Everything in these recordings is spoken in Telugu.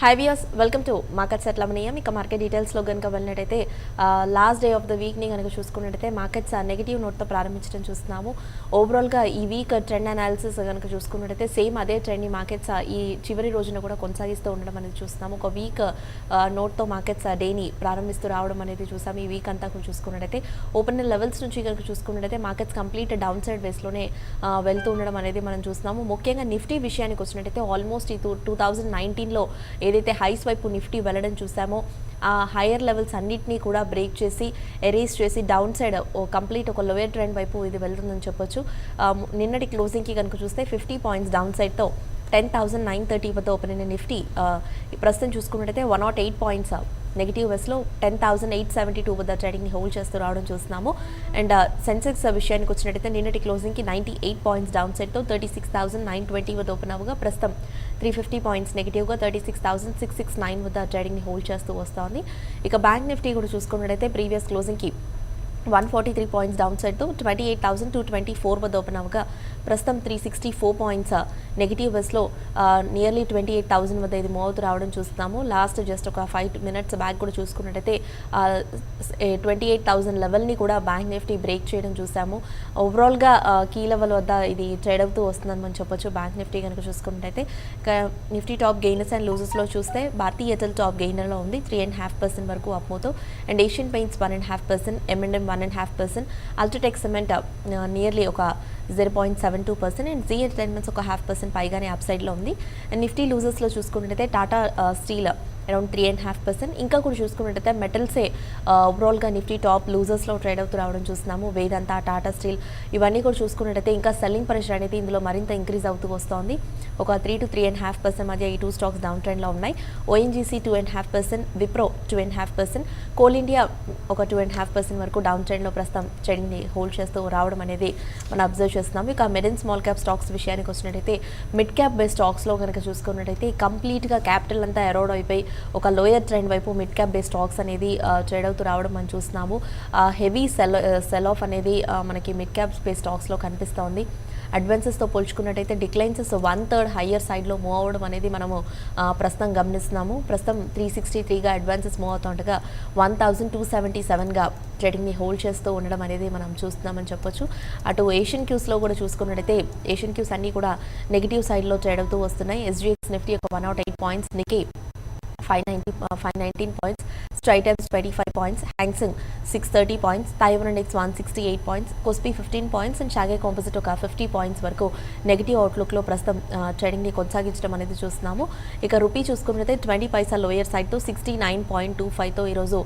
High viewers, welcome to market సెట్లమనియం. ఇక మార్కెట్ డీటెయిల్స్లో కనుక వెళ్ళినట్టయితే లాస్ట్ డే ఆఫ్ ద వీక్ని కనుక చూసుకున్నట్టయితే మార్కెట్స్ నెగిటివ్ నోట్తో ప్రారంభించడం చూస్తున్నాము. ఓవరాల్గా ఈ వీక్ ట్రెండ్ అనాలిసిస్ కనుక చూసుకున్నట్టయితే సేమ్ అదే ట్రెండ్ని మార్కెట్స్ ఈ చివరి రోజున కూడా కొనసాగిస్తూ ఉండడం అనేది చూస్తున్నాము. ఒక వీక్ నోట్తో మార్కెట్స్ డేని ప్రారంభిస్తూ రావడం అనేది చూసాము. ఈ వీక్ అంతా చూసుకున్నట్టయితే ఓపెన్ లెవెల్స్ నుంచి కనుక చూసుకున్నట్టయితే మార్కెట్స్ కంప్లీట్ డౌన్ సైడ్ వేస్లోనే వెళ్తూ ఉండడం అనేది మనం చూస్తున్నాము. ముఖ్యంగా నిఫ్టీ విషయానికి వచ్చినట్టయితే ఆల్మోస్ట్ ఈ 2019లో ఏదైతే హైస్ వైపు నిఫ్టీ వెళ్ళడం చూసామో ఆ హైయర్ లెవెల్స్ అన్నిటినీ కూడా బ్రేక్ చేసి ఎరేస్ చేసి డౌన్ సైడ్ కంప్లీట్ ఒక లోయర్ ట్రెండ్ వైపు ఇది వెళ్తుందని చెప్పొచ్చు. నిన్నటి క్లోజింగ్కి కనుక చూస్తే 50 పాయింట్స్ డౌన్ సైడ్తో 10,930 వద్ద ఓపెన్ అయిన నిఫ్టీ ప్రస్తుతం చూసుకున్నట్టయితే 108 పాయింట్స్ నెగిటివ్ వెస్లో 10,872 వద్ద ట్రేడింగ్ని హోల్డ్ చేస్తూ రావడం చూస్తున్నాము. అండ్ సెన్సెక్స్ విషయానికి వచ్చినట్టయితే నిన్నటి క్లోజింగ్కి 98 పాయింట్స్ డౌన్ సైడ్తో 36,920 వద్ద ఓపెన్ అవ్వగా ప్రస్తుతం 350 పాయింట్స్ నెగిటివ్గా 36,669 వద్ద ట్రేడింగ్ని హోల్డ్ చేస్తూ వస్తోంది. ఇక బ్యాంక్ నిఫ్టీ కూడా చూసుకున్నట్టయితే ప్రీవియస్ క్లోజింగ్కి 143 పాయింట్స్ డౌన్ సైడ్తో 28,224 వద్ద ఓపెన్ అవ్వగా ప్రస్తుతం 364 పాయింట్స్ నెగిటివ్ వెస్లో నియర్లీ 28,000 వద్ద ఇది మూవ్ అవుతూ రావడం చూస్తున్నాము. లాస్ట్ జస్ట్ ఒక 5 మినిట్స్ బ్యాక్ కూడా చూసుకున్నట్టయితే 28,000 లెవెల్ని కూడా బ్యాంక్ నిఫ్టీ బ్రేక్ చేయడం చూసాము. ఓవరాల్గా కీ లెవెల్ వద్ద ఇది ట్రేడ్ అవుతూ వస్తుందని మనం చెప్పొచ్చు. బ్యాంక్ నిఫ్టీ కనుక చూసుకున్నట్టయితే నిఫ్టీ టాప్ గెయినర్స్ అండ్ లూజర్స్లో చూస్తే భారతీ ఎయిర్టెల్ టాప్ గెయినర్లో ఉంది 3.5% వరకు అప్ మూవ్తో. And Asian Paints 1.5%, M&M 1.5%, UltraTech cement nearly ఒక 0.72% అండ్ జీ ఎంటర్టైన్మెంట్స్ ఒక 0.5% పైగానే అప్ సైడ్లో ఉంది. అండ్ నిఫ్టీ లూజర్స్లో చూసుకున్నట్టయితే టాటా స్టీల్ అరౌండ్ 3.5%. ఇంకా కూడా చూసుకున్నట్టయితే మెటల్సే ఓవరాల్గా నిఫ్టీ టాప్ లూజర్స్లో ట్రేడ్ అవుతూ రావడం చూస్తున్నాము. వేదాంత, టాటా స్టీల్ ఇవన్నీ కూడా చూసుకున్నట్టయితే ఇంకా సెల్లింగ్ ప్రెషర్ అనేది ఇందులో మరింత ఇంక్రీజ్ అవుతూ వస్తోంది. ఒక 3 to 3.5% మధ్య ఈ 2 స్టాక్స్ డౌన్ ట్రెండ్లో ఉన్నాయి. ఓఎన్జీసీ 2.5%, విప్రో 2.5%, కోల్ ఇండియా ఒక 2.5% వరకు డౌన్ ట్రెండ్లో ప్రస్తుతం ట్రెండ్ని హోల్డ్ చేస్తూ రావడం అనేది మనం అబ్జర్వ్ చేస్తున్నాము. ఇక mid and small cap stocks విషయానికి వచ్చినట్టయితే మిడ్ క్యాప్ బేస్ స్టాక్స్లో కనుక చూసుకున్నట్టయితే కంప్లీట్గా క్యాపిటల్ అంతా ఎరోడ్ అయిపోయి ఒక లోయర్ ట్రెండ్ వైపు మిడ్ క్యాప్ బేస్ స్టాక్స్ అనేది ట్రేడ్ అవుతూ రావడం మనం చూస్తున్నాము. హెవీ సెల్ ఆఫ్ అనేది మనకి మిడ్ క్యాప్ బేస్ స్టాక్స్లో కనిపిస్తోంది. అడ్వాన్సెస్తో పోల్చుకున్నట్టయితే డిక్లైన్స్ 1/3 హయ్యర్ సైడ్లో మూవ్ అవ్వడం అనేది మనము ప్రస్తుతం గమనిస్తున్నాము. ప్రస్తుతం 363గా అడ్వాన్సెస్ మూవ్ అవుతుండగా 1,277గా ట్రేడింగ్ని హోల్డ్ చేస్తూ ఉండడం అనేది మనం చూస్తున్నామని చెప్పొచ్చు. అటు ఏషియన్ క్యూస్లో కూడా చూసుకున్నట్టయితే ఏషియన్ క్యూస్ అన్నీ కూడా నెగిటివ్ సైడ్లో ట్రేడ్ అవుతూ వస్తున్నాయి. SGX నిఫ్టీ ఒక 108 points, Nikkei 519 points, Straits Times 25 points, Hang Seng 630 points, Taiwan index 168 points, KOSPI 15 points and Shanghai composite ఒక 50 పాయింట్స్ వరకు నెగిటివ్ అవుట్లుక్లో ప్రస్తుతం ట్రేడింగ్ని కొనసాగించడం అనేది చూస్తున్నాము. ఇక రూపీ చూసుకున్నట్లయితే 20 పైసా లోయర్ సైడ్తో 69.25తో ఈరోజు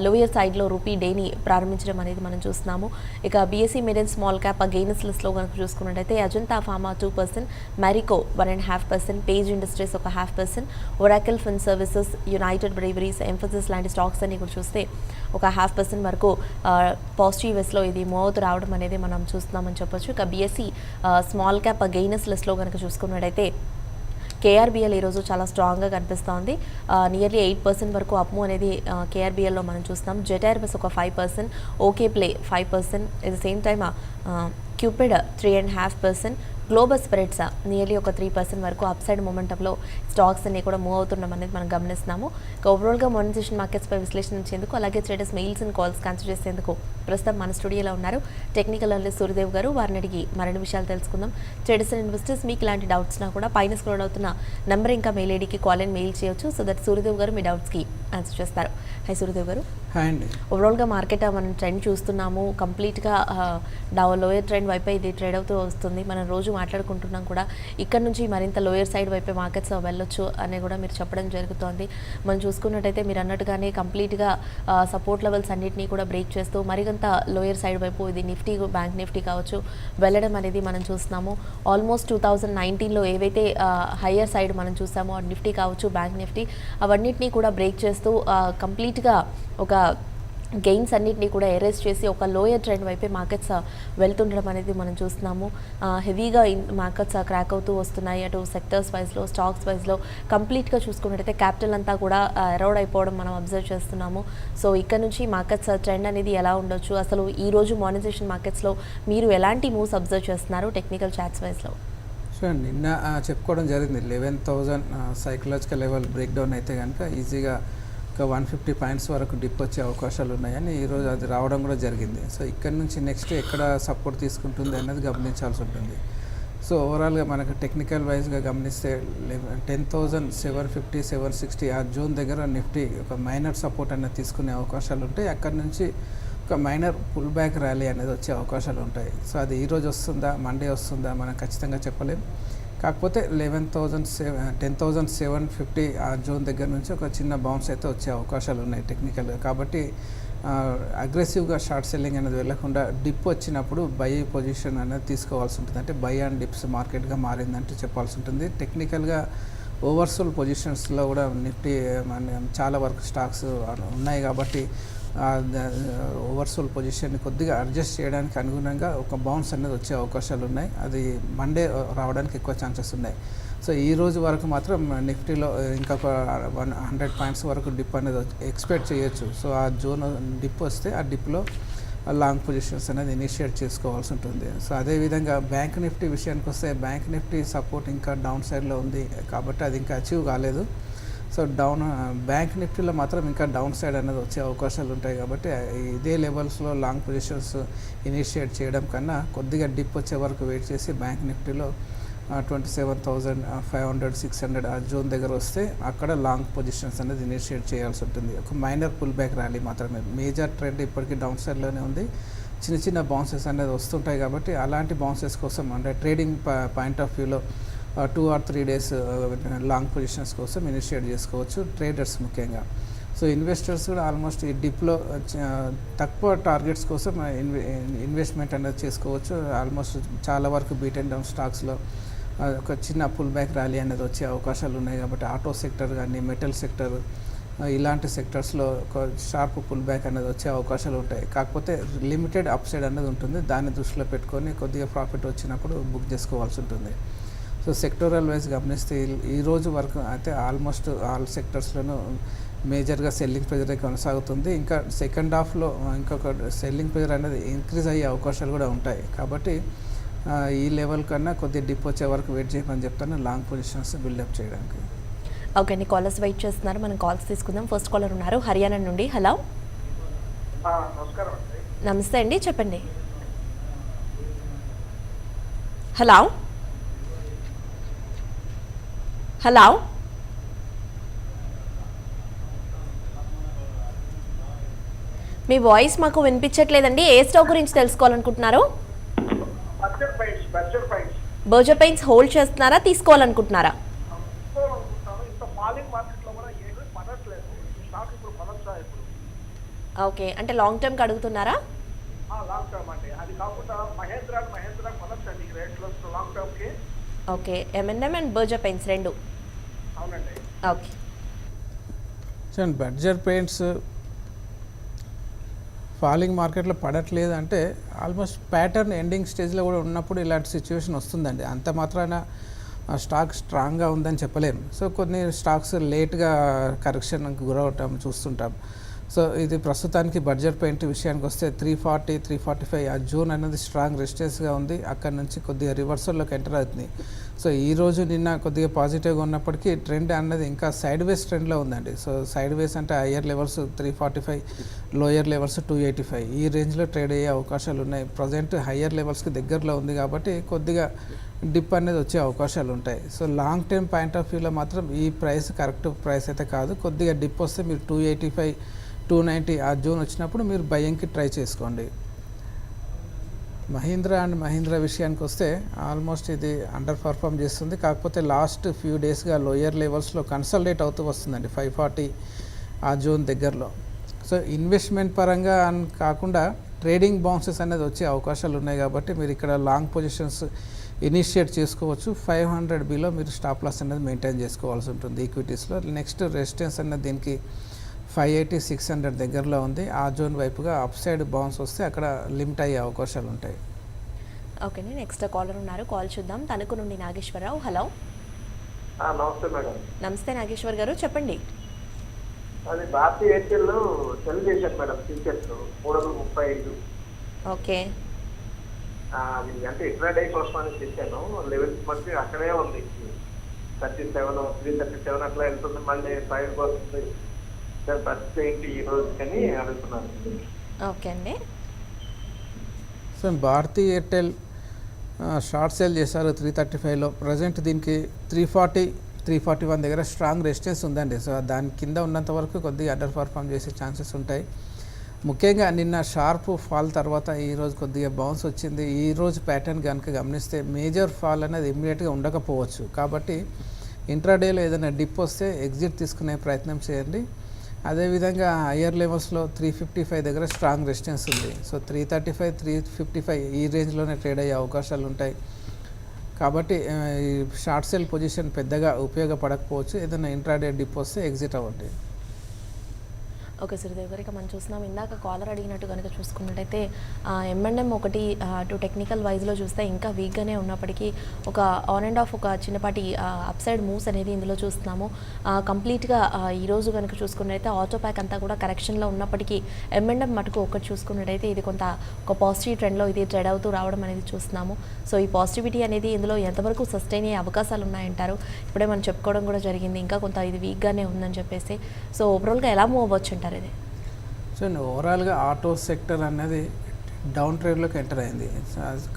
లోయర్ సైడ్లో రూపీ డేని ప్రారంభించడం అనేది మనం చూస్తున్నాము. ఇక BSc mid and small cap gainers లిస్ట్లో కనుక చూసుకున్నట్టయితే Ajanta pharma 2%, Marico 1.5%, page industries ఒక 0.5%, ఒరాకిల్ ఫిన్ సర్వీసెస్, యునైటెడ్ బ్రేవరీస్, ఎంఫసిస్ లాంటి స్టాక్స్ అన్ని కూడా చూస్తే ఒక 0.5% వరకు పాజిటివ్ వేస్లో ఇది మూవ్ అవుతూ రావడం అనేది మనం చూస్తున్నామని చెప్పొచ్చు. ఇక బీఎస్సీ స్మాల్ క్యాప్ గెయినర్స్ లిస్ట్లో కనుక చూసుకున్నట్టయితే కేఆర్బిఎల్ ఈరోజు చాలా స్ట్రాంగ్గా కనిపిస్తోంది. నియర్లీ 8% వరకు అప్ మూవ్ అనేది కేఆర్బిఎల్లో మనం చూస్తాం. జెట్ ఎయిర్వేస్ ఒక 5%, okay play 5%, at the same time Cupid 3.5%, global spreads nearly ఒక 3% వరకు అప్ సైడ్ మొమెంటంలో స్టాక్స్ అన్ని కూడా మూవ్ అవుతున్నాం అనేది మనం గమనిస్తున్నాము. ఓవరాల్గా మానిటైజేషన్ మార్కెట్స్పై విశ్లేషించేందుకు అలాగే traders mails and calls answer చేసేందుకు ప్రస్తుతం మన స్టూడియోలో ఉన్నారు టెక్నికల్ అనలిస్ట్ సూర్యదేవ్ గారు. వారిని అడిగి మరిన్ని విషయాలు తెలుసుకుందాం. ట్రేడర్స్ అండ్ ఇన్వెస్టర్స్ మీకు ఇలాంటి డౌట్స్నా కూడా పైన స్క్రోల్ అవుతున్న నెంబర్ ఇంకా మెయిల్ ఐడికి కాల్ అండ్ మెయిల్ చేయొచ్చు. సో దట్ సూర్యదేవ్ గారు మీ డౌట్స్కి ఆన్సర్ చేస్తారు. హై సూర్యదేవ్ గారు. హాయ్ అండి. ఓవరాల్గా మార్కెట్ మనం ట్రెండ్ చూస్తున్నాము. కంప్లీట్గా లోయర్ ట్రెండ్ వైపే ఇది ట్రేడ్ అవుతూ వస్తుంది. మనం రోజు మాట్లాడుకుంటున్నాం కూడా ఇక్కడ నుంచి మరింత లోయర్ సైడ్ వైపే మార్కెట్స్ వెళ్ళొచ్చు అని కూడా మీరు చెప్పడం జరుగుతోంది. మనం చూసుకున్నట్టయితే మీరు అన్నట్టుగానే కంప్లీట్గా సపోర్ట్ లెవెల్స్ అన్నింటినీ కూడా బ్రేక్ చేస్తూ మరింత లోయర్ సైడ్ వైపు ఇది నిఫ్టీ, బ్యాంక్ నిఫ్టీ కావచ్చు వెళ్ళడం అనేది మనం చూస్తున్నాము. ఆల్మోస్ట్ 2019లో ఏవైతే హయ్యర్ సైడ్ మనం చూసామో నిఫ్టీ కావచ్చు, బ్యాంక్ నిఫ్టీ అవన్నిటినీ కూడా బ్రేక్ చేస్తూ కంప్లీట్గా ఒక గెయిన్స్ అన్నింటినీ కూడా ఎరేస్ చేసి ఒక లోయర్ ట్రెండ్ వైపే మార్కెట్స్ వెళ్తుండడం అనేది మనం చూస్తున్నాము. హెవీగా మార్కెట్స్ క్రాక్ అవుతూ వస్తున్నాయి. అటు సెక్టర్స్ వైజ్లో, స్టాక్స్ వైజ్లో కంప్లీట్గా చూసుకున్నట్టయితే క్యాపిటల్ అంతా కూడా ఎరోడ్ అయిపోవడం మనం అబ్జర్వ్ చేస్తున్నాము. సో ఇక్కడ నుంచి మార్కెట్స్ ట్రెండ్ అనేది ఎలా ఉండొచ్చు, అసలు ఈ రోజు మానిటైజేషన్ మార్కెట్స్లో మీరు ఎలాంటి మూవ్స్ అబ్జర్వ్ చేస్తున్నారు టెక్నికల్ చార్ట్స్ వైజ్లో? చూడండి నిన్న చెప్పుకోవడం జరిగింది 11,000 సైకలాజికల్ లెవెల్ బ్రేక్ డౌన్ అయితే కనుక ఈజీగా ఒక 150 పాయింట్స్ వరకు డిప్ వచ్చే అవకాశాలు ఉన్నాయని ఈరోజు అది రావడం కూడా జరిగింది. సో ఇక్కడ నుంచి నెక్స్ట్ ఎక్కడ సపోర్ట్ తీసుకుంటుంది అన్నది గమనించాల్సి ఉంటుంది. సో ఓవరాల్గా మనకు టెక్నికల్ వైజ్గా గమనిస్తే 10,750 760 ఆ జోన్ దగ్గర నిఫ్టీ ఒక మైనర్ సపోర్ట్ అనేది తీసుకునే అవకాశాలు ఉంటాయి. అక్కడ నుంచి ఒక మైనర్ పుల్ బ్యాక్ ర్యాలీ అనేది వచ్చే అవకాశాలు ఉంటాయి. సో అది ఈరోజు వస్తుందా మండే వస్తుందా మనం ఖచ్చితంగా చెప్పలేం. కాకపోతే 10,750 ఆ జోన్ దగ్గర నుంచి ఒక చిన్న బౌన్స్ అయితే వచ్చే అవకాశాలు ఉన్నాయి టెక్నికల్గా. కాబట్టి అగ్రెసివ్గా షార్ట్ సెల్లింగ్ అనేది వెళ్ళకుండా డిప్ వచ్చినప్పుడు బై పొజిషన్ అనేది తీసుకోవాల్సి ఉంటుంది. అంటే బై అండ్ డిప్స్ మార్కెట్గా మారిందంటే చెప్పాల్సి ఉంటుంది. టెక్నికల్గా ఓవర్సోల్ పొజిషన్స్లో కూడా నిఫ్టీ చాలా వరకు స్టాక్స్ ఉన్నాయి కాబట్టి ఓవర్సోల్ పొజిషన్ని కొద్దిగా అడ్జస్ట్ చేయడానికి అనుగుణంగా ఒక బౌన్స్ అనేది వచ్చే అవకాశాలు ఉన్నాయి. అది మండే రావడానికి ఎక్కువ ఛాన్సెస్ ఉన్నాయి. సో ఈ రోజు వరకు మాత్రం నిఫ్టీలో ఇంకొక 100 పాయింట్స్ వరకు డిప్ అనేది ఎక్స్పెక్ట్ చేయొచ్చు. సో ఆ జోన్ డిప్ వస్తే ఆ డిప్లో లాంగ్ పొజిషన్స్ అనేది ఇనిషియేట్ చేసుకోవాల్సి ఉంటుంది. సో అదేవిధంగా బ్యాంక్ నిఫ్టీ విషయానికి వస్తే బ్యాంక్ నిఫ్టీ సపోర్ట్ ఇంకా డౌన్ సైడ్లో ఉంది కాబట్టి అది ఇంకా అచీవ్ కాలేదు. సో బ్యాంక్ నిఫ్టీలో మాత్రం ఇంకా డౌన్ సైడ్ అనేది వచ్చే అవకాశాలు ఉంటాయి కాబట్టి ఇదే లెవెల్స్లో లాంగ్ పొజిషన్స్ ఇనిషియేట్ చేయడం కన్నా కొద్దిగా డిప్ వచ్చే వరకు వెయిట్ చేసి బ్యాంక్ నిఫ్టీలో 27,500 600 ఆ జోన్ దగ్గర వస్తే అక్కడ లాంగ్ పొజిషన్స్ అనేది ఇనిషియేట్ చేయాల్సి ఉంటుంది. ఒక మైనర్ పుల్ బ్యాక్ ర్యాలీ మాత్రమే. మేజర్ ట్రెండ్ ఇప్పటికీ డౌన్ సైడ్లోనే ఉంది. చిన్న చిన్న బౌన్సెస్ అనేది వస్తుంటాయి కాబట్టి అలాంటి బౌన్సెస్ కోసం అంటే ట్రేడింగ్ పాయింట్ ఆఫ్ వ్యూలో 2 or 3 days లాంగ్ పొజిషన్స్ కోసం ఇనిషియేట్ చేసుకోవచ్చు ట్రేడర్స్ ముఖ్యంగా. సో ఇన్వెస్టర్స్ కూడా ఆల్మోస్ట్ ఈ డిప్లో తక్కువ టార్గెట్స్ కోసం ఇన్వెస్ట్మెంట్ అనేది చేసుకోవచ్చు. ఆల్మోస్ట్ చాలా వరకు బీట్ అండ్ డౌన్ స్టాక్స్లో ఒక చిన్న పుల్ బ్యాక్ ర్యాలీ అనేది వచ్చే అవకాశాలు ఉన్నాయి కాబట్టి ఆటో సెక్టర్ కానీ మెటల్ సెక్టర్ ఇలాంటి సెక్టర్స్లో ఒక షార్ప్ పుల్ బ్యాక్ అనేది వచ్చే అవకాశాలు ఉంటాయి. కాకపోతే లిమిటెడ్ అప్ సైడ్ అనేది ఉంటుంది. దాన్ని దృష్టిలో పెట్టుకొని కొద్దిగా ప్రాఫిట్ వచ్చినప్పుడు బుక్ చేసుకోవాల్సి ఉంటుంది. సో సెక్టోరల్ వైజ్ గమనిస్తే ఈ రోజు వరకు అయితే ఆల్మోస్ట్ ఆల్ సెక్టర్స్లోనూ మేజర్గా సెల్లింగ్ ప్రెజరే కొనసాగుతుంది. ఇంకా సెకండ్ హాఫ్లో ఇంకొక సెల్లింగ్ ప్రెజర్ అనేది ఇంక్రీజ్ అయ్యే అవకాశాలు కూడా ఉంటాయి. కాబట్టి ఈ లెవెల్ కన్నా కొద్దిగా డిప్ వచ్చే వరకు వెయిట్ చేయమని చెప్తాను లాంగ్ పొజిషన్స్ బిల్డప్ చేయడానికి. ఓకే అండి, కాలర్స్ వెయిట్ చేస్తున్నారు. మనం కాల్స్ తీసుకుందాం. ఫస్ట్ కాలర్ ఉన్నారు హర్యానా నుండి. హలో, నమస్కారం అండి. నమస్తే అండి, చెప్పండి. హలో హలో మీ వాయిస్ మాకు వినిపించట్లేదండి. ఏ స్టాక్ గురించి తెలుసుకోవాలనుకుంటున్నారు? బర్జర్ పెయింట్స్ హోల్డ్ చేస్తున్నారా, తీసుకోవాలనుకుంటున్నారా? ఓకే, అంటే లాంగ్ టర్మ్కి అడుగుతున్నారా? Okay, M&M and Berger paints రెండు. ఓకే, చూడండి బర్జర్ పెయింట్స్ ఫాలింగ్ మార్కెట్లో పడట్లేదు అంటే ఆల్మోస్ట్ ప్యాటర్న్ ఎండింగ్ స్టేజ్లో కూడా ఉన్నప్పుడు ఇలాంటి సిచ్యువేషన్ వస్తుందండి. అంత మాత్రాన స్టాక్ స్ట్రాంగ్గా ఉందని చెప్పలేము. సో కొన్ని స్టాక్స్ లేట్గా కరెక్షన్కి గురవటం చూస్తుంటాం. సో ఇది ప్రస్తుతానికి బర్జర్ పెయింట్ విషయానికి వస్తే 340 345 ఆ జోన్ అనేది స్ట్రాంగ్ రెసిస్టెన్స్గా ఉంది. అక్కడ నుంచి కొద్దిగా రివర్సల్లోకి ఎంటర్ అవుతుంది. సో ఈరోజు నిన్న కొద్దిగా పాజిటివ్గా ఉన్నప్పటికీ ట్రెండ్ అన్నది ఇంకా సైడ్ వేస్ ట్రెండ్లో ఉందండి. సో సైడ్ వేస్ అంటే హయ్యర్ లెవెల్స్ 345, లోయర్ లెవెల్స్ 285 ఈ రేంజ్లో ట్రేడ్ అయ్యే అవకాశాలు ఉన్నాయి. ప్రజెంట్ హయ్యర్ లెవెల్స్కి దగ్గరలో ఉంది కాబట్టి కొద్దిగా డిప్ అనేది వచ్చే అవకాశాలు ఉంటాయి. So long term point of వ్యూలో మాత్రం ఈ ప్రైస్ కరెక్ట్ ప్రైస్ అయితే కాదు. కొద్దిగా డిప్ వస్తే మీరు 285 290 ఆ జోన్ వచ్చినప్పుడు మీరు బయ్యింగ్కి ట్రై చేసుకోండి. మహీంద్రా అండ్ మహీంద్రా విషయానికి వస్తే ఆల్మోస్ట్ ఇది అండర్ పర్ఫామ్ చేస్తుంది. కాకపోతే లాస్ట్ ఫ్యూ డేస్గా లోయర్ లెవెల్స్లో కన్సల్టేట్ అవుతూ వస్తుందండి 540 ఆ జోన్ దగ్గరలో. సో ఇన్వెస్ట్మెంట్ పరంగా అని కాకుండా ట్రేడింగ్ బౌన్సెస్ అనేది వచ్చే అవకాశాలు ఉన్నాయి కాబట్టి మీరు ఇక్కడ లాంగ్ పొజిషన్స్ ఇనిషియేట్ చేసుకోవచ్చు. 500 బిలో మీరు స్టాప్ లాస్ అనేది మెయింటైన్ చేసుకోవాల్సి ఉంటుంది ఈక్విటీస్లో. నెక్స్ట్ రెసిస్టెన్స్ అనేది దీనికి 580 600 దగ్గరలో ఉంది. ఆ జోన్ వైపుగా అప్ సైడ్ బౌన్స్ వస్తే అక్కడ లిమిట్ అయ్యే అవకాశాలు ఉంటాయి. ఓకే, నెక్స్ట్ కాలర్ ఉన్నారు, కాల్ చూద్దాం. తణుకు నుండి నాగేశ్వరరావు. హలో, నమస్తే మేడం. నమస్తే నాగేశ్వర్ గారు, చెప్పండి. అది భారతీయ ఎయిర్టెల్ సెల్ చేశాను మేడం, ఫ్యూచర్స్ 335. ఓకే, అది అంటే ఇంట్రాడే కోసం అని చేశాను. లెవెల్స్ బట్టి అక్కడే ఉంది. 37, 337 అట్లా వెళ్తుంది. మళ్ళీ 5 వస్తుంది. దాని పరిస్థితి ఏంటి ఈ రోజుకని అడుగుతున్నాను. ఓకే అండి. So Bharti Airtel short sale చేశారు 335లో. ప్రజెంట్ దీనికి 340, 341 దగ్గర స్ట్రాంగ్ రెసిస్టెన్స్ ఉందండి. సో దాని కింద ఉన్నంత వరకు కొద్దిగా అండర్ పర్ఫామ్ చేసే ఛాన్సెస్ ఉంటాయి. ముఖ్యంగా నిన్న షార్ప్ ఫాల్ తర్వాత ఈరోజు కొద్దిగా బౌన్స్ వచ్చింది. ఈరోజు ప్యాటర్న్ కనుక గమనిస్తే మేజర్ ఫాల్ అనేది ఇమ్మీడియట్గా ఉండకపోవచ్చు. కాబట్టి ఇంట్రాడేలో ఏదైనా డిప్ వస్తే ఎగ్జిట్ తీసుకునే ప్రయత్నం చేయండి. అదేవిధంగా హయ్యర్ లెవెల్స్లో 355 దగ్గర స్ట్రాంగ్ రెసిస్టెన్స్ ఉంది. సో 335, 355 ఈ రేంజ్లోనే ట్రేడ్ అయ్యే అవకాశాలు ఉంటాయి. కాబట్టి ఈ షార్ట్ సెల్ పొజిషన్ పెద్దగా ఉపయోగపడకపోవచ్చు. ఏదైనా ఇంట్రాడే డిప్ వస్తే ఎగ్జిట్ అవ్వండి. ఓకే సురేదేవ్ గారు, ఇక మనం చూస్తున్నాం ఇందాక కాలర్ అడిగినట్టు కనుక చూసుకున్నట్టయితే M&M ఒకటి అటు టెక్నికల్ వైజ్లో చూస్తే ఇంకా వీక్గానే ఉన్నప్పటికీ ఒక ఆన్ అండ్ ఆఫ్ ఒక చిన్నపాటి అప్ సైడ్ మూవ్స్ అనేది ఇందులో చూస్తున్నాము. కంప్లీట్గా ఈరోజు కనుక చూసుకున్నట్టయితే ఆటో ప్యాక్ అంతా కూడా కరెక్షన్లో ఉన్నప్పటికీ M&M మటుకు ఒకటి చూసుకున్నట్టయితే ఇది కొంత ఒక పాజిటివ్ ట్రెండ్లో ఇది ట్రేడ్ అవుతూ రావడం అనేది చూస్తున్నాము. సో ఈ పాజిటివిటీ అనేది ఇందులో ఎంతవరకు సస్టైన్ అయ్యే అవకాశాలు ఉన్నాయంటారు? ఇప్పుడే మనం చెప్పుకోవడం కూడా జరిగింది ఇంకా కొంత ఇది వీక్గానే ఉందని చెప్పేసి. సో ఓవరాల్గా ఎలా మూవ్ అవ్వచ్చు అంటారు ఇది? సో ఓవరాల్గా ఆటో సెక్టర్ అనేది డౌన్ ట్రేడ్లోకి ఎంటర్ అయింది.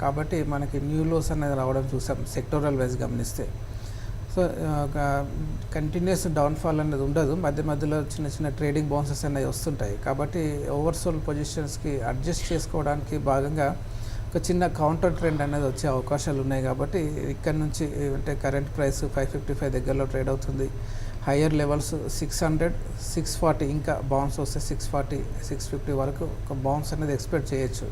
కాబట్టి మనకి న్యూ లోస్ అనేది రావడం చూసాం సెక్టోరల్ వైజ్ గమనిస్తే. సో కంటిన్యూస్ డౌన్ఫాల్ అనేది ఉండదు. మధ్య మధ్యలో చిన్న చిన్న ట్రేడింగ్ బౌన్సెస్ అనేవి వస్తుంటాయి. కాబట్టి ఓవర్సోల్ పొజిషన్స్కి అడ్జస్ట్ చేసుకోవడానికి భాగంగా ఒక చిన్న కౌంటర్ ట్రెండ్ అనేది వచ్చే అవకాశాలు ఉన్నాయి. కాబట్టి ఇక్కడ నుంచి అంటే కరెంట్ ప్రైస్ 555 దగ్గరలో ట్రేడ్ అవుతుంది. హయ్యర్ లెవెల్స్ 600, 640 ఇంకా బౌన్స్ వస్తే 640, 650 వరకు ఒక బౌన్స్ అనేది ఎక్స్పెక్ట్ చేయొచ్చు.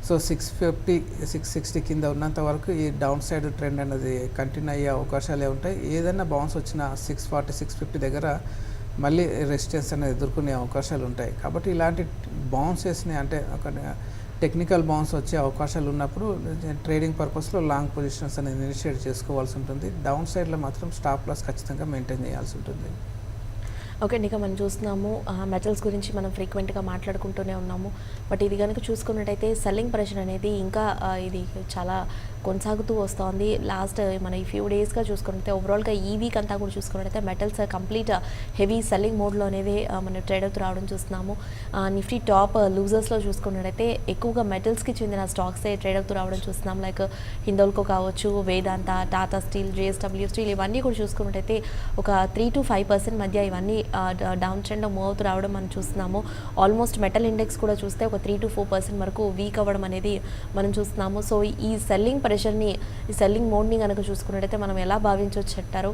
సో 650, 660 కింద ఉన్నంత వరకు ఈ డౌన్ సైడ్ ట్రెండ్ అనేది కంటిన్యూ అయ్యే అవకాశాలే ఉంటాయి. ఏదైనా బౌన్స్ వచ్చిన 640, 650 దగ్గర మళ్ళీ రెసిస్టెన్స్ అనేది ఎదుర్కొనే అవకాశాలు ఉంటాయి. కాబట్టి ఇలాంటి బౌన్సెస్ని అంటే ఒక టెక్నికల్ బౌన్స్ వచ్చే అవకాశాలు ఉన్నప్పుడు ట్రేడింగ్ పర్పస్లో లాంగ్ పొజిషన్స్ అనేది ఇనిషియేట్ చేసుకోవాల్సి ఉంటుంది. డౌన్ సైడ్లో మాత్రం స్టాప్ లాస్ ఖచ్చితంగా మెయింటైన్ చేయాల్సి ఉంటుంది. ఓకే అండి, ఇక మనం చూస్తున్నాము మెటల్స్ గురించి మనం ఫ్రీక్వెంట్గా మాట్లాడుకుంటూనే ఉన్నాము. బట్ ఇది కనుక చూసుకున్నట్టయితే సెల్లింగ్ ప్రెషర్ అనేది ఇంకా ఇది చాలా కొనసాగుతూ వస్తోంది. లాస్ట్ మన ఈ ఫ్యూ డేస్గా చూసుకున్నట్లయితే ఓవరాల్గా ఈ వీక్ అంతా కూడా చూసుకున్నట్టయితే మెటల్స్ కంప్లీట్ హెవీ సెల్లింగ్ మోడ్లో అనేది మనం ట్రేడ్ అవుతూ రావడం చూస్తున్నాము. నిఫ్టీ టాప్ లూజర్స్లో చూసుకున్నట్టయితే ఎక్కువగా మెటల్స్కి చెందిన స్టాక్సే ట్రేడ్ అవుతూ రావడం చూస్తున్నాం. లైక్ హిందోల్కో కావచ్చు, వేదాంత, టాటా స్టీల్, JSW స్టీల్ ఇవన్నీ కూడా చూసుకున్నట్టయితే ఒక 3 to 5% మధ్య ఇవన్నీ డౌన్ ట్రెండ్లో మూవ్ అవుతూ రావడం మనం చూస్తున్నాము. ఆల్మోస్ట్ మెటల్ ఇండెక్స్ కూడా చూస్తే ఒక 3 to 4% వరకు వీక్ అవ్వడం అనేది మనం చూస్తున్నాము. సో ఈ సెల్లింగ్ ప్రెషర్ని, ఈ సెల్లింగ్ మోడ్ని కనుక చూసుకున్నట్టయితే మనం ఎలా భావించవచ్చు అంటారు?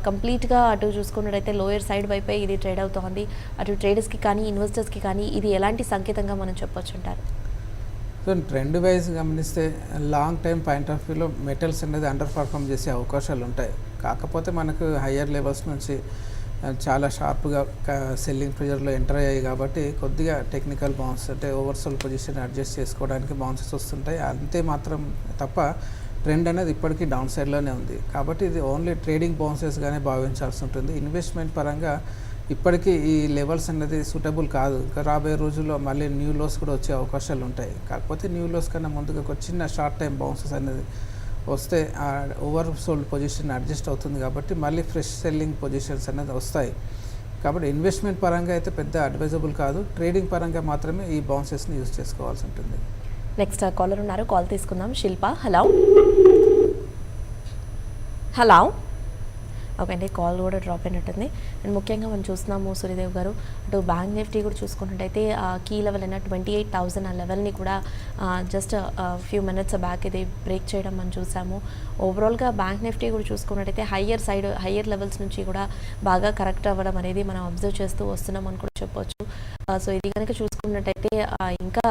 కంప్లీట్గా అటు చూసుకున్నట్టయితే లోయర్ సైడ్ వైపే ఇది ట్రేడ్ అవుతోంది. అటు ట్రేడర్స్కి కానీ ఇన్వెస్టర్స్కి కానీ ఇది ఎలాంటి సంకేతంగా మనం చెప్పొచ్చు అంటారు? సో ట్రెండ్ వైజ్ గమనిస్తే లాంగ్ టైం పాయింట్ ఆఫ్ వ్యూలో మెటల్స్ అనేది అండర్ పర్ఫామ్ చేసే అవకాశాలు ఉంటాయి. కాకపోతే మనకు హయ్యర్ లెవెల్స్ నుంచి చాలా షార్ప్గా సెల్లింగ్ ప్రెజర్లో ఎంటర్ అయ్యాయి. కాబట్టి కొద్దిగా టెక్నికల్ బౌన్స్ అంటే ఓవర్సోల్ పొజిషన్ అడ్జస్ట్ చేసుకోవడానికి బౌన్సెస్ వస్తుంటాయి. అంతే మాత్రం తప్ప ట్రెండ్ అనేది ఇప్పటికీ డౌన్ సైడ్లోనే ఉంది. కాబట్టి ఇది ఓన్లీ ట్రేడింగ్ బౌన్సెస్గానే భావించాల్సి ఉంటుంది. ఇన్వెస్ట్మెంట్ పరంగా ఇప్పటికీ ఈ లెవెల్స్ అనేది సూటబుల్ కాదు. ఇంకా రాబోయే రోజుల్లో మళ్ళీ న్యూ లోస్ కూడా వచ్చే అవకాశాలు ఉంటాయి. కాకపోతే న్యూ లోస్ కన్నా ముందుగా ఒక చిన్న షార్ట్ టైం బౌన్సెస్ అనేది వస్తే ఆ ఓవర్ సోల్డ్ పొజిషన్ అడ్జస్ట్ అవుతుంది. కాబట్టి మళ్ళీ ఫ్రెష్ సెల్లింగ్ పొజిషన్స్ అనేది వస్తాయి. కాబట్టి ఇన్వెస్ట్మెంట్ పరంగా అయితే పెద్ద అడ్వైజబుల్ కాదు. ట్రేడింగ్ పరంగా మాత్రమే ఈ బౌన్సెస్ని యూజ్ చేసుకోవాల్సి ఉంటుంది. నెక్స్ట్ కాలర్ ఉన్నారు, కాల్ తీసుకుందాం. శిల్ప, హలో హలో. ఓకే అండి, కాల్ కూడా డ్రాప్ అయినట్టుంది. అండ్ ముఖ్యంగా మనం చూస్తున్నాము సూర్యదేవ్ గారు, అటు బ్యాంక్ నిఫ్టీ కూడా చూసుకున్నట్టయితే కీ లెవెల్ అయిన 28,000 ఆ లెవెల్ని కూడా జస్ట్ ఫ్యూ మినిట్స్ బ్యాక్ ఇది బ్రేక్ చేయడం మనం చూసాము. ఓవరాల్గా బ్యాంక్ నిఫ్టీ కూడా చూసుకున్నట్టయితే హయ్యర్ లెవెల్స్ నుంచి కూడా బాగా కరెక్ట్ అవ్వడం అనేది మనం అబ్జర్వ్ చేస్తూ వస్తున్నాం అని కూడా చెప్పొచ్చు. సో ఇది కనుక చూసుకున్నట్టయితే ఇంకా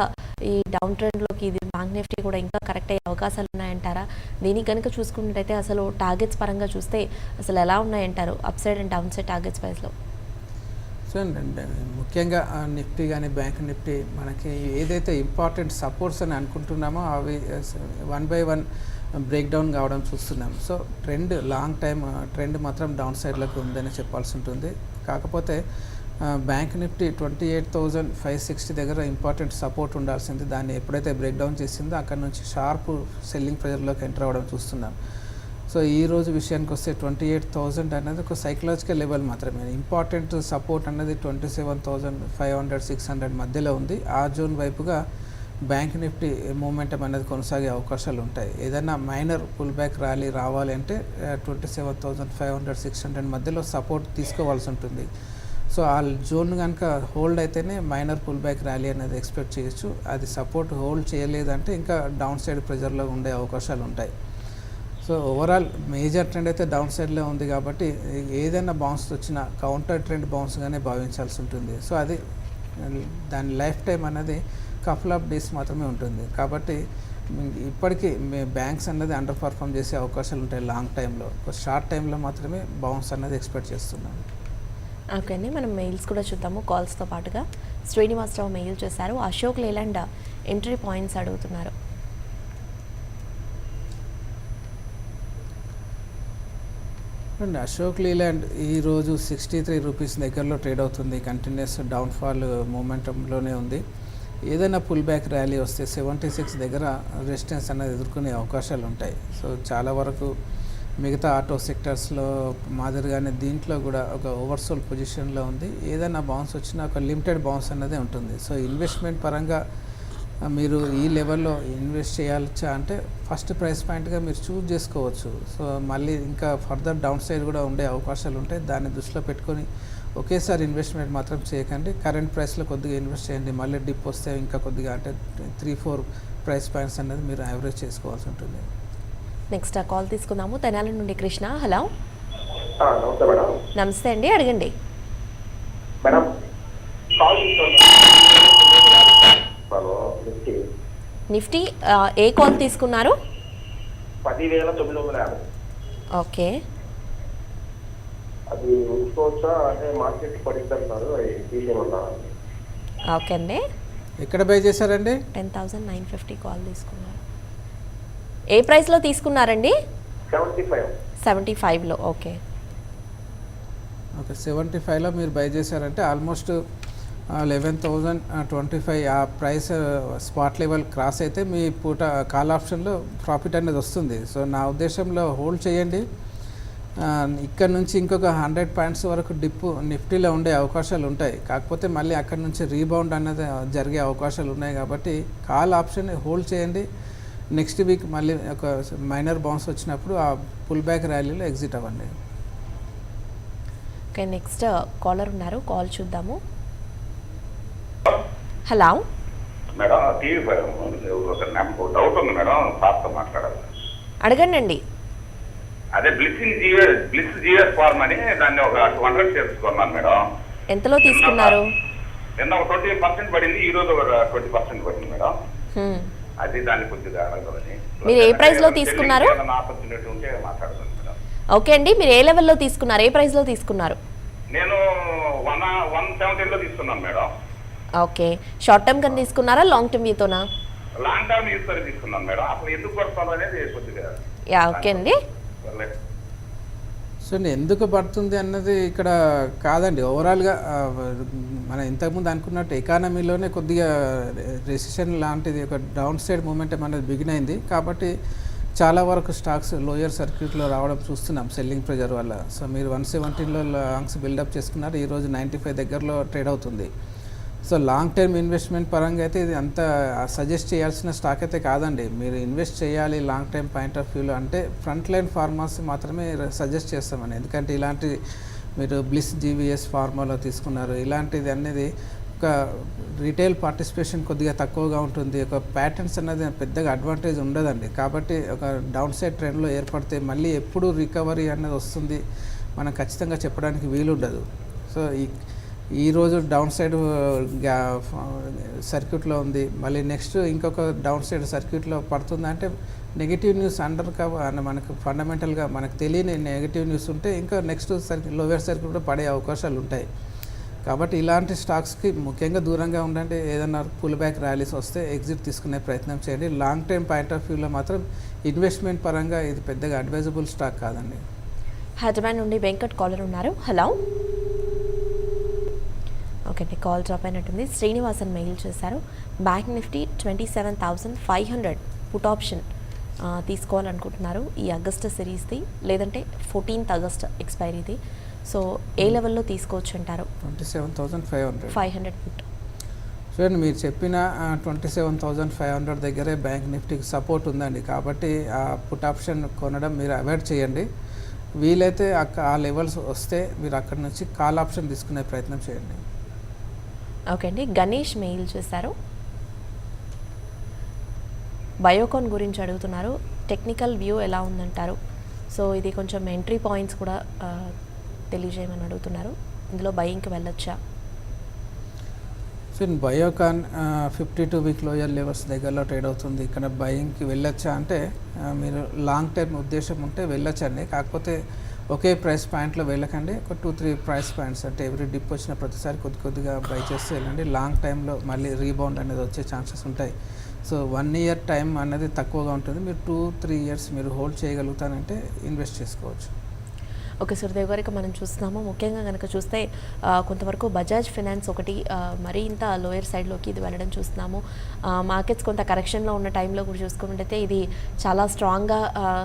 ఈ డౌన్ ట్రెండ్లోకి ఇది బ్యాంక్ నిఫ్టీ కూడా ఇంకా కరెక్ట్ అయ్యే అవకాశాలు ఉన్నాయంటారా? దీనికి కనుక చూసుకున్నట్టయితే అసలు టార్గెట్స్ పరంగా చూస్తే అసలు ఎలా ఉన్నాయంటారు upside and downside targets వైజ్లో? సో ముఖ్యంగా నిఫ్టీ కానీ బ్యాంక్ నిఫ్టీ మనకి ఏదైతే ఇంపార్టెంట్ సపోర్ట్స్ అని అనుకుంటున్నామో అవి 1 by 1 బ్రేక్ డౌన్ కావడం చూస్తున్నాం. So trend long time trend మాత్రం డౌన్ సైడ్లోకి ఉందని చెప్పాల్సి ఉంటుంది. కాకపోతే బ్యాంక్ నిఫ్టీ 28,560 దగ్గర ఇంపార్టెంట్ సపోర్ట్ ఉండాల్సింది. దాన్ని ఎప్పుడైతే బ్రేక్ డౌన్ చేసిందో అక్కడ నుంచి షార్ప్ సెల్లింగ్ ప్రెజర్లోకి ఎంటర్ అవ్వడం చూస్తున్నాం. సో ఈ రోజు విషయానికి వస్తే 28,000 అనేది ఒక సైకలాజికల్ లెవెల్ మాత్రమే. ఇంపార్టెంట్ సపోర్ట్ అనేది 27,500 600 మధ్యలో ఉంది. ఆ జోన్ వైపుగా బ్యాంక్ నిఫ్టీ మూమెంటం అనేది కొనసాగే అవకాశాలు ఉంటాయి. ఏదైనా మైనర్ పుల్ బ్యాక్ ర్యాలీ రావాలి అంటే 27,500 600 మధ్యలో సపోర్ట్ తీసుకోవాల్సి ఉంటుంది. సో ఆ జోన్ కనుక హోల్డ్ అయితేనే మైనర్ పుల్ బ్యాక్ ర్యాలీ అనేది ఎక్స్పెక్ట్ చేయొచ్చు. అది సపోర్ట్ హోల్డ్ చేయలేదంటే ఇంకా డౌన్ సైడ్ ప్రెజర్లో ఉండే అవకాశాలు ఉంటాయి. సో ఓవరాల్ మేజర్ ట్రెండ్ అయితే డౌన్ సైడ్లో ఉంది కాబట్టి ఏదైనా బౌన్స్ వచ్చినా కౌంటర్ ట్రెండ్ బౌన్స్గానే భావించాల్సి ఉంటుంది. సో అది దాని లైఫ్ టైం అనేది కపుల్ ఆఫ్ డేస్ మాత్రమే ఉంటుంది. కాబట్టి ఇప్పటికీ బ్యాంక్స్ అనేది అండర్ పర్ఫామ్ చేసే అవకాశాలు ఉంటాయి లాంగ్ టైంలో. షార్ట్ టైంలో మాత్రమే బౌన్స్ అనేది ఎక్స్పెక్ట్ చేస్తున్నాను. ఓకే అండి, మనం మెయిల్స్ కూడా చూద్దాము. కాల్స్తో పాటుగా శ్రీనివాసరావు మెయిల్ చేశారు. అశోక్ లేలాండ్ ఎంట్రీ పాయింట్స్ అడుగుతున్నారు. అండ్ అశోక్ లేలాండ్ ఈరోజు 63 రూపీస్ దగ్గరలో ట్రేడ్ అవుతుంది. కంటిన్యూస్ డౌన్ఫాల్ మూమెంటంలోనే ఉంది. ఏదైనా పుల్ బ్యాక్ ర్యాలీ వస్తే 76 దగ్గర రెసిస్టెన్స్ అనేది ఎదుర్కొనే అవకాశాలు ఉంటాయి. సో చాలా వరకు మిగతా ఆటో సెక్టర్స్లో మాదిరిగానే దీంట్లో కూడా ఒక ఓవర్సోల్ పొజిషన్లో ఉంది. ఏదైనా బౌన్స్ వచ్చినా ఒక లిమిటెడ్ బౌన్స్ అన్నదే ఉంటుంది. సో ఇన్వెస్ట్మెంట్ పరంగా మీరు ఈ లెవెల్లో ఇన్వెస్ట్ చేయాలచ్చా అంటే ఫస్ట్ ప్రైస్ పాయింట్గా మీరు చూస్ చేసుకోవచ్చు. సో మళ్ళీ ఇంకా ఫర్దర్ డౌన్ సైడ్ కూడా ఉండే అవకాశాలు ఉంటాయి. దాన్ని దృష్టిలో పెట్టుకొని ఒకేసారి ఇన్వెస్ట్మెంట్ మాత్రం చేయకండి. కరెంట్ ప్రైస్లో కొద్దిగా ఇన్వెస్ట్ చేయండి. మళ్ళీ డిప్ వస్తే ఇంకా కొద్దిగా అంటే 3-4 ప్రైస్ పాయింట్స్ అనేది మీరు యావరేజ్ చేసుకోవాల్సి ఉంటుంది. నెక్స్ట్ ఆ కాల్ తీసుకుందాము. తెనాలి నుండి కృష్ణ. హలో, నమస్తే మేడం. నమస్తే అండి, అడగండి. మేడం నిఫ్టీ ఏ కాల్ తీసుకున్నారు? 10,950. ఓకే, అది ఉంచుకోవచ్చా అంటే మార్కెట్ పడింది అంటారు, తీసేమన్నా? ఓకే అండి. ఎక్కడ బై చేశారండి? 10,950 కాల్ తీసుకున్నారు. ఏ ప్రైస్లో తీసుకున్నారండి? 75లో. ఓకే ఓకే, 75లో మీరు బై చేశారంటే ఆల్మోస్ట్ 11,025 ఆ ప్రైస్ స్పాట్ లెవెల్ క్రాస్ అయితే మీ పూట కాల్ ఆప్షన్లో ప్రాఫిట్ అనేది వస్తుంది. సో నా ఉద్దేశంలో హోల్డ్ చేయండి. ఇక్కడ నుంచి ఇంకొక 100 పాయింట్స్ వరకు డిప్ నిఫ్టీలో ఉండే అవకాశాలు ఉంటాయి. కాకపోతే మళ్ళీ అక్కడ నుంచి రీబౌండ్ అనేది జరిగే అవకాశాలు ఉన్నాయి. కాబట్టి కాల్ ఆప్షన్ హోల్డ్ చేయండి. నెక్స్ట్ వీక్ మళ్ళీ ఒక మైనర్ బౌన్స్ వచ్చినప్పుడు ఆ పుల్ బ్యాక్ ర్యాలీలో ఎగ్జిట్ అవ్వండి. ఓకే, నెక్స్ట్ కాలర్ ఉన్నారు, కాల్ చూద్దాము. హలో మేడం, టీవీ ఒక డౌట్ ఉంది మేడం, సార్తో మాట్లాడాలి. అడగండి. అదే బ్లిస్ జిఎస్ ఫార్మ్ అని దాన్ని ఒక 200 షేర్స్ కొన్నాను మేడం. ఎంతలో తీసుకున్నారు? నిన్న ఒక 20% పడింది, ఈ రోజు ఒక 20% పడింది మేడం. అది దాన్ని కొద్దిగా అడగదని. మీరు ఏ ప్రైస్ లో తీసుకున్నారు? ఆపర్చునిటీ ఉంటే మాట్లాడతాను మేడం. ఓకే అండి, మీరు ఏ లెవెల్లో తీసుకున్నారు? ఏ ప్రైస్ లో తీసుకున్నారు? నేను 170 లో తీసుకున్నాను మేడం. ఓకే, షార్ట్ టర్మ్ కింద తీసుకున్నారా, లాంగ్ టర్మ్ వ్యూతోనా? లాంగ్ టర్మ్ యూస్ తీసుకున్నాను మేడం. అసలు ఎందుకు పడుతుంది అనేది కొద్దిగా. యా, ఓకే అండి. సో ఎందుకు పడుతుంది అన్నది ఇక్కడ కాదండి. ఓవరాల్గా మనం ఇంతకుముందు అనుకున్నట్టు ఎకానమీలోనే కొద్దిగా రెసిషన్ లాంటిది ఒక డౌన్ సైడ్ మూమెంటం అనేది బిగిన్ అయింది. కాబట్టి చాలా వరకు స్టాక్స్ లోయర్ సర్క్యూట్లో రావడం చూస్తున్నాం సెల్లింగ్ ప్రెజర్ వల్ల. సో మీరు 117లో లాంగ్స్ బిల్డప్ చేసుకున్నారు, ఈరోజు 95 దగ్గరలో ట్రేడ్ అవుతుంది. సో లాంగ్ టర్మ్ ఇన్వెస్ట్మెంట్ పరంగా అయితే ఇది అంత సజెస్ట్ చేయాల్సిన స్టాక్ అయితే కాదండి. మీరు ఇన్వెస్ట్ చేయాలి లాంగ్ టర్మ్ పాయింట్ ఆఫ్ వ్యూలో అంటే ఫ్రంట్ లైన్ ఫార్మర్స్ మాత్రమే సజెస్ట్ చేస్తామని. ఎందుకంటే ఇలాంటి మీరు బ్లిస్ జీవీఎస్ ఫార్మాలో తీసుకున్నారు, ఇలాంటిది అనేది ఒక రీటైల్ పార్టిసిపేషన్ కొద్దిగా తక్కువగా ఉంటుంది. ఒక ప్యాటర్న్స్ అనేది పెద్దగా అడ్వాంటేజ్ ఉండదండి. కాబట్టి ఒక డౌన్ సైడ్ ట్రెండ్లో ఏర్పడితే మళ్ళీ ఎప్పుడు రికవరీ అనేది వస్తుంది మనం ఖచ్చితంగా చెప్పడానికి వీలుండదు. సో ఈరోజు డౌన్ సైడ్ సర్క్యూట్లో ఉంది, మళ్ళీ నెక్స్ట్ ఇంకొక డౌన్ సైడ్ సర్క్యూట్లో పడుతుందంటే నెగిటివ్ న్యూస్ అండర్ మనకు ఫండమెంటల్గా మనకు తెలియని నెగిటివ్ న్యూస్ ఉంటే ఇంకా నెక్స్ట్ లోయర్ సర్క్యూట్ కూడా పడే అవకాశాలు ఉంటాయి. కాబట్టి ఇలాంటి స్టాక్స్కి ముఖ్యంగా దూరంగా ఉండండి. ఏదైనా పుల్ బ్యాక్ ర్యాలీస్ వస్తే ఎగ్జిట్ తీసుకునే ప్రయత్నం చేయండి. లాంగ్ టర్మ్ పాయింట్ ఆఫ్ వ్యూలో మాత్రం ఇన్వెస్ట్మెంట్ పరంగా ఇది పెద్దగా అడ్వైజబుల్ స్టాక్ కాదండి. హైదరాబాద్ నుండి వెంకట్ కాలర్ ఉన్నారు. హలో ఓకే అండి, కాల్ డ్రాప్ అయినట్టుంది. శ్రీనివాసన్ మెయిల్ చేశారు. బ్యాంక్ నిఫ్టీ 27,500 పుట్ ఆప్షన్ తీసుకోవాలనుకుంటున్నారు ఈ ఆగస్ట్ సిరీస్ది, లేదంటే 14th ఆగస్ట్ ఎక్స్పైరీది. సో ఏ లెవెల్లో తీసుకోవచ్చు అంటారు? 27,500 పుట్. చూడండి, మీరు చెప్పిన 27,500 దగ్గరే బ్యాంక్ నిఫ్టీకి సపోర్ట్ ఉందండి. కాబట్టి ఆ పుట్ ఆప్షన్ కొనడం మీరు అవాయిడ్ చేయండి. వీలైతే ఆ లెవెల్స్ వస్తే మీరు అక్కడి నుంచి కాల్ ఆప్షన్ తీసుకునే ప్రయత్నం చేయండి. ఓకే అండి, గణేష్ మెయిల్ చేశారు. బయోకాన్ గురించి అడుగుతున్నారు. టెక్నికల్ వ్యూ ఎలా ఉందంటారు? సో ఇది కొంచెం ఎంట్రీ పాయింట్స్ కూడా తెలియజేయమని అడుగుతున్నారు. ఇందులో బయింగ్కి వెళ్ళొచ్చా? So Biocon 52 week lower levels దగ్గరలో ట్రేడ్ అవుతుంది. ఇక్కడ బయింగ్కి వెళ్ళొచ్చా అంటే మీరు లాంగ్ టర్మ్ ఉద్దేశం ఉంటే వెళ్ళొచ్చండి. కాకపోతే ఒకే ప్రైస్ పాయింట్లో వెళ్ళకండి. ఒక 2-3 ప్రైస్ పాయింట్స్, అంటే ఎవ్రీ డిప్ వచ్చిన ప్రతిసారి కొద్దిగా బై చేస్తే వెళ్ళండి. లాంగ్ టైంలో మళ్ళీ రీబౌండ్ అనేది వచ్చే ఛాన్సెస్ ఉంటాయి. సో 1 ఇయర్ టైం అనేది తక్కువగా ఉంటుంది. మీరు 2-3 ఇయర్స్ మీరు హోల్డ్ చేయగలుగుతానంటే ఇన్వెస్ట్ చేసుకోవచ్చు. ఓకే సురదేవ్ గారు, ఇక మనం చూస్తున్నాము ముఖ్యంగా కనుక చూస్తే కొంతవరకు బజాజ్ ఫినాన్స్ ఒకటి మరీ ఇంత లోయర్ సైడ్లోకి ఇది వెళ్ళడం చూస్తున్నాము. మార్కెట్స్ కొంత కరెక్షన్లో ఉన్న టైంలో కూడా చూసుకున్నట్టయితే ఇది చాలా స్ట్రాంగ్గా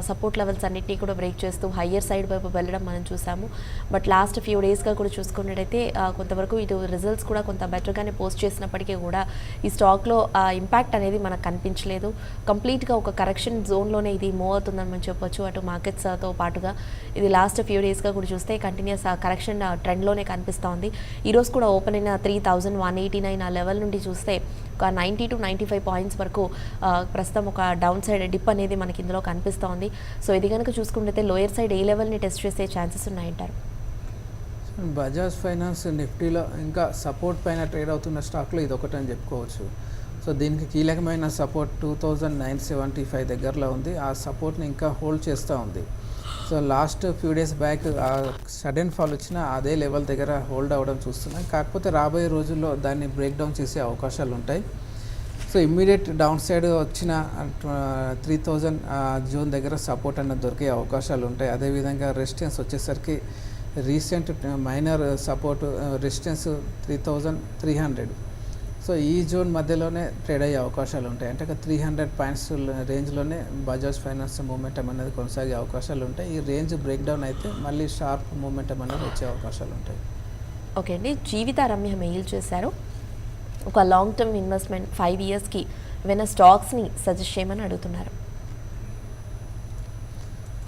సపోర్ట్ లెవెల్స్ అన్నింటినీ కూడా బ్రేక్ చేస్తూ హయ్యర్ సైడ్ వైపు వెళ్ళడం మనం చూసాము. బట్ లాస్ట్ ఫ్యూ డేస్గా కూడా చూసుకున్నట్టయితే కొంతవరకు ఇది రిజల్ట్స్ కూడా కొంత బెటర్గానే పోస్ట్ చేసినప్పటికీ కూడా ఈ స్టాక్లో ఇంపాక్ట్ అనేది మనకు కనిపించలేదు. కంప్లీట్గా ఒక కరెక్షన్ జోన్లోనే ఇది మూవ్ అవుతుందని మనం చెప్పొచ్చు. అటు మార్కెట్స్తో పాటుగా ఇది లాస్ట్ ఫ్యూ డేస్గా కూడా చూస్తే కంటిన్యూస్ కరెక్షన్ ట్రెండ్లోనే కనిపిస్తోంది. ఈరోజు కూడా ఓపెన్ అయిన 3,189 ఆ లెవెల్ నుండి చూస్తే ఒక 90 to 95 పాయింట్స్ వరకు ప్రస్తుతం ఒక డౌన్ సైడ్ డిప్ అనేది మనకి ఇందులో కనిపిస్తోంది. సో ఇది కనుక చూసుకుంటే లోయర్ సైడ్ ఏ లెవెల్ని టెస్ట్ చేసే ఛాన్సెస్ ఉన్నాయంటారు? బజాజ్ ఫైనాన్స్ నిఫ్టీలో ఇంకా సపోర్ట్ పైన ట్రేడ్ అవుతున్న స్టాక్లో ఇది ఒకటి అని చెప్పుకోవచ్చు. సో దీనికి కీలకమైన సపోర్ట్ 2,975 దగ్గరలో ఉంది. ఆ సపోర్ట్ని ఇంకా హోల్డ్ చేస్తూ ఉంది. So last few days back sudden fall వచ్చిన అదే లెవెల్ దగ్గర హోల్డ్ అవ్వడం చూస్తున్నాం. కాకపోతే రాబోయే రోజుల్లో దాన్ని బ్రేక్ డౌన్ చేసే అవకాశాలు ఉంటాయి. సో ఇమ్మీడియట్ డౌన్ సైడ్ వచ్చిన 3,000 జోన్ దగ్గర సపోర్ట్ అన్నది దొరికే అవకాశాలు ఉంటాయి. అదేవిధంగా రెసిస్టెన్స్ వచ్చేసరికి recent minor support resistance 3,300. So ఈ జోన్ మధ్యలోనే ట్రేడ్ అయ్యే అవకాశాలు ఉంటాయి. అంటే 300 పాయింట్స్ రేంజ్లోనే బజాజ్ ఫైనాన్స్ మూమెంటం అనేది కొనసాగే అవకాశాలు ఉంటాయి. ఈ రేంజ్ బ్రేక్ డౌన్ అయితే మళ్ళీ షార్ప్ మూమెంటం అనేది వచ్చే అవకాశాలు ఉంటాయి. ఓకే అండి, జీవిత రమ్య మెయిల్ చేశారు. ఒక లాంగ్ టర్మ్ ఇన్వెస్ట్మెంట్ 5 ఇయర్స్కి ఏమైనా స్టాక్స్ని సజెస్ట్ చేయమని అడుగుతున్నారు.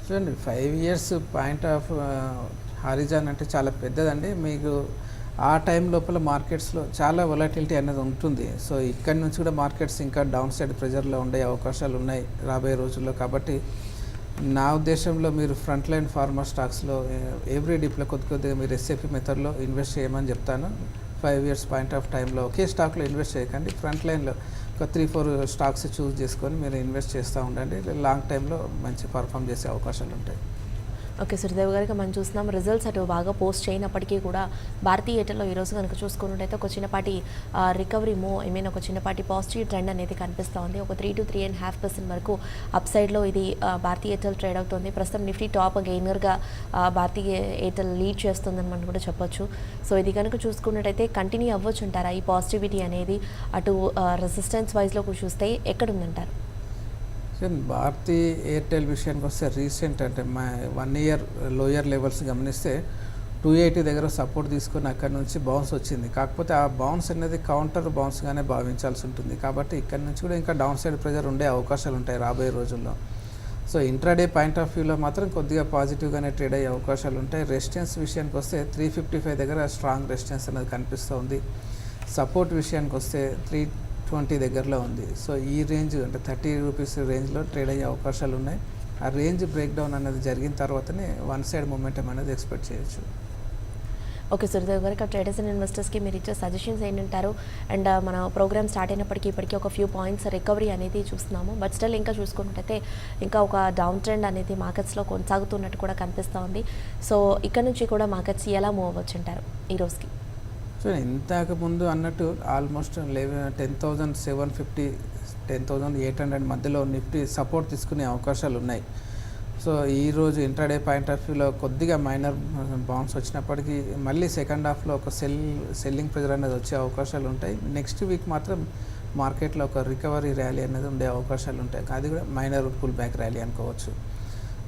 చూడండి, 5 ఇయర్స్ పాయింట్ ఆఫ్ హారిజాన్ అంటే చాలా పెద్దదండి. మీకు ఆ టైం లోపల మార్కెట్స్లో చాలా వొలటిలిటీ అనేది ఉంటుంది. సో ఇక్కడి నుంచి కూడా మార్కెట్స్ ఇంకా డౌన్ సైడ్ ప్రెజర్లో ఉండే అవకాశాలు ఉన్నాయి రాబోయే రోజుల్లో. కాబట్టి నా ఉద్దేశంలో మీరు ఫ్రంట్ లైన్ ఫార్మర్ స్టాక్స్లో ఎవ్రీ డిప్లో కొద్దిగా మీరు ఎస్ఐపి మెథడ్లో ఇన్వెస్ట్ చేయమని చెప్తాను. 5 ఇయర్స్ పాయింట్ ఆఫ్ టైంలో ఒకే స్టాక్లో ఇన్వెస్ట్ చేయకండి. ఫ్రంట్ లైన్లో ఒక 3-4 స్టాక్స్ చూస్ చేసుకొని మీరు ఇన్వెస్ట్ చేస్తూ ఉండండి. లాంగ్ టైంలో మంచి పర్ఫామ్ చేసే అవకాశాలు ఉంటాయి. ఓకే సురదేవ్ గారికి మనం చూస్తున్నాం రిజల్ట్స్ అటు బాగా పోస్ట్ చేయనప్పటికీ కూడా భారతీయ ఎయిర్టెల్లో ఈరోజు కనుక చూసుకున్నట్టయితే ఒక చిన్నపాటి రికవరీ ఒక చిన్నపాటి పాజిటివ్ ట్రెండ్ అనేది కనిపిస్తూ ఉంది. ఒక 3 to 3.5% వరకు అప్ సైడ్లో ఇది భారతీయ ఎయిర్టెల్ ట్రేడ్ అవుతుంది. ప్రస్తుతం నిఫ్టీ టాప్ గెయినర్గా భారతీయ ఎయిర్టెల్ లీడ్ చేస్తుందని మనం కూడా చెప్పొచ్చు. సో ఇది కనుక చూసుకున్నట్టయితే కంటిన్యూ అవ్వచ్చు అంటారా ఈ పాజిటివిటీ అనేది? అటు రెసిస్టెన్స్ వైజ్లో కూడా చూస్తే ఎక్కడుందంటారు? భారతీ ఎయిర్టెల్ విషయానికి వస్తే రీసెంట్ అంటే 1 ఇయర్ లోయర్ లెవెల్స్ గమనిస్తే 280 దగ్గర సపోర్ట్ తీసుకొని అక్కడ నుంచి బౌన్స్ వచ్చింది. కాకపోతే ఆ బౌన్స్ అనేది కౌంటర్ బౌన్స్గానే భావించాల్సి ఉంటుంది. కాబట్టి ఇక్కడ నుంచి కూడా ఇంకా డౌన్ సైడ్ ప్రెజర్ ఉండే అవకాశాలు ఉంటాయి రాబోయే రోజుల్లో. సో ఇంట్రాడే పాయింట్ ఆఫ్ వ్యూలో మాత్రం కొద్దిగా పాజిటివ్గానే ట్రేడ్ అయ్యే అవకాశాలు ఉంటాయి. రెసిస్టెన్స్ విషయానికి వస్తే 355 దగ్గర స్ట్రాంగ్ రెసిస్టెన్స్ అనేది కనిపిస్తుంది. సపోర్ట్ విషయానికి వస్తే 320 దగ్గరలో ఉంది. సో ఈ రేంజ్ అంటే 30 రూపీస్ రేంజ్లో ట్రేడ్ అయ్యే అవకాశాలు ఉన్నాయి. ఆ రేంజ్ బ్రేక్ డౌన్ అనేది జరిగిన తర్వాతనే వన్ సైడ్ మూమెంటం అనేది ఎక్స్పెక్ట్ చేయొచ్చు. ఓకే సురదేవ్ గారు, ఇక్కడ ట్రేడర్స్ అండ్ ఇన్వెస్టర్స్కి మీరు ఇచ్చే సజెషన్స్ ఏంటంటారు? అండ్ మన ప్రోగ్రామ్ స్టార్ట్ అయినప్పటికీ ఇప్పటికీ ఒక ఫ్యూ పాయింట్స్ రికవరీ అనేది చూస్తున్నాము. బట్ స్టిల్ ఇంకా చూసుకున్నట్టయితే ఇంకా ఒక డౌన్ ట్రెండ్ అనేది మార్కెట్స్లో కొనసాగుతున్నట్టు కూడా కనిపిస్తూ ఉంది. సో ఇక్కడ నుంచి కూడా మార్కెట్స్ ఎలా మూవ్ అవ్వచ్చు అంటారు ఈ రోజుకి? సో ఇంతకు ముందు అన్నట్టు ఆల్మోస్ట్ 10,750 10,800 మధ్యలో నిఫ్టీ సపోర్ట్ తీసుకునే అవకాశాలు ఉన్నాయి. సో సో ఈరోజు ఇంట్రాడే పాయింట్ ఆఫ్ వ్యూలో కొద్దిగా మైనర్ బౌన్స్ వచ్చినప్పటికీ మళ్ళీ సెకండ్ హాఫ్లో ఒక సెల్లింగ్ ప్రెజర్ అనేది వచ్చే అవకాశాలు ఉంటాయి. నెక్స్ట్ వీక్ మాత్రం మార్కెట్లో ఒక రికవరీ ర్యాలీ అనేది ఉండే అవకాశాలు ఉంటాయి. అది కూడా మైనర్ పుల్ బ్యాక్ ర్యాలీ అనుకోవచ్చు.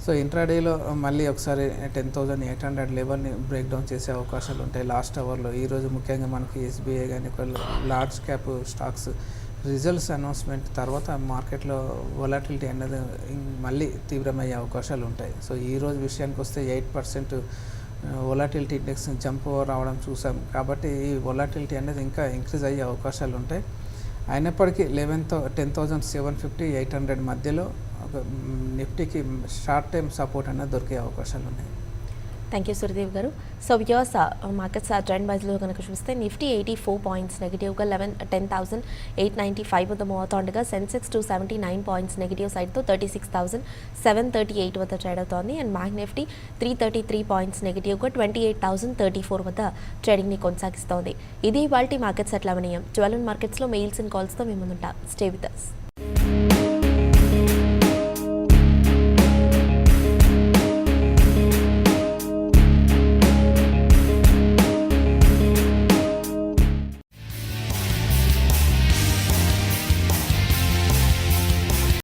సో ఇంట్రాడేలో మళ్ళీ ఒకసారి 10,800 లెవెల్ని బ్రేక్ డౌన్ చేసే అవకాశాలు ఉంటాయి లాస్ట్ అవర్లో. ఈరోజు ముఖ్యంగా మనకి ఎస్బీఐ కానీ ఒక large cap stocks results announcement తర్వాత మార్కెట్లో వొలాటిలిటీ అనేది మళ్ళీ తీవ్రమయ్యే అవకాశాలు ఉంటాయి. సో ఈరోజు విషయానికి వస్తే 8% వొలాటిలిటీ ఇండెక్స్ జంప్ రావడం చూసాం. కాబట్టి ఈ వొలాటిలిటీ అనేది ఇంకా ఇంక్రీజ్ అయ్యే అవకాశాలు ఉంటాయి. అయినప్పటికీ 10,750, 800 మధ్యలో ఒక నిఫ్టీకి షార్ట్ టైం సపోర్ట్ అనేది దొరికే అవకాశాలు ఉన్నాయి. థ్యాంక్ యూ సురదేవ్ గారు. సో వ్యూవర్స్ మార్కెట్స్ ట్రెండ్ వైజ్లో కనుక చూస్తే నిఫ్టీ 84 పాయింట్స్ నెగిటివ్గా 10,895 వద్ద మూవ్ అవుతుండగా సెన్సెక్స్ 279 పాయింట్స్ నెగిటివ్ సైడ్తో 36,738 వద్ద ట్రేడ్ అవుతోంది. అండ్ బ్యాంక్ నిఫ్టీ 333 పాయింట్స్ నెగిటివ్గా 28,034 వద్ద ట్రేడింగ్ని కొనసాగిస్తోంది. ఇది ఇవాల్టి మార్కెట్స్ అట్లా వినయం. జ్యువెలరీ మార్కెట్స్లో మెయిల్స్ అండ్ కాల్స్తో మేము ముందుంటాం. Stay with us.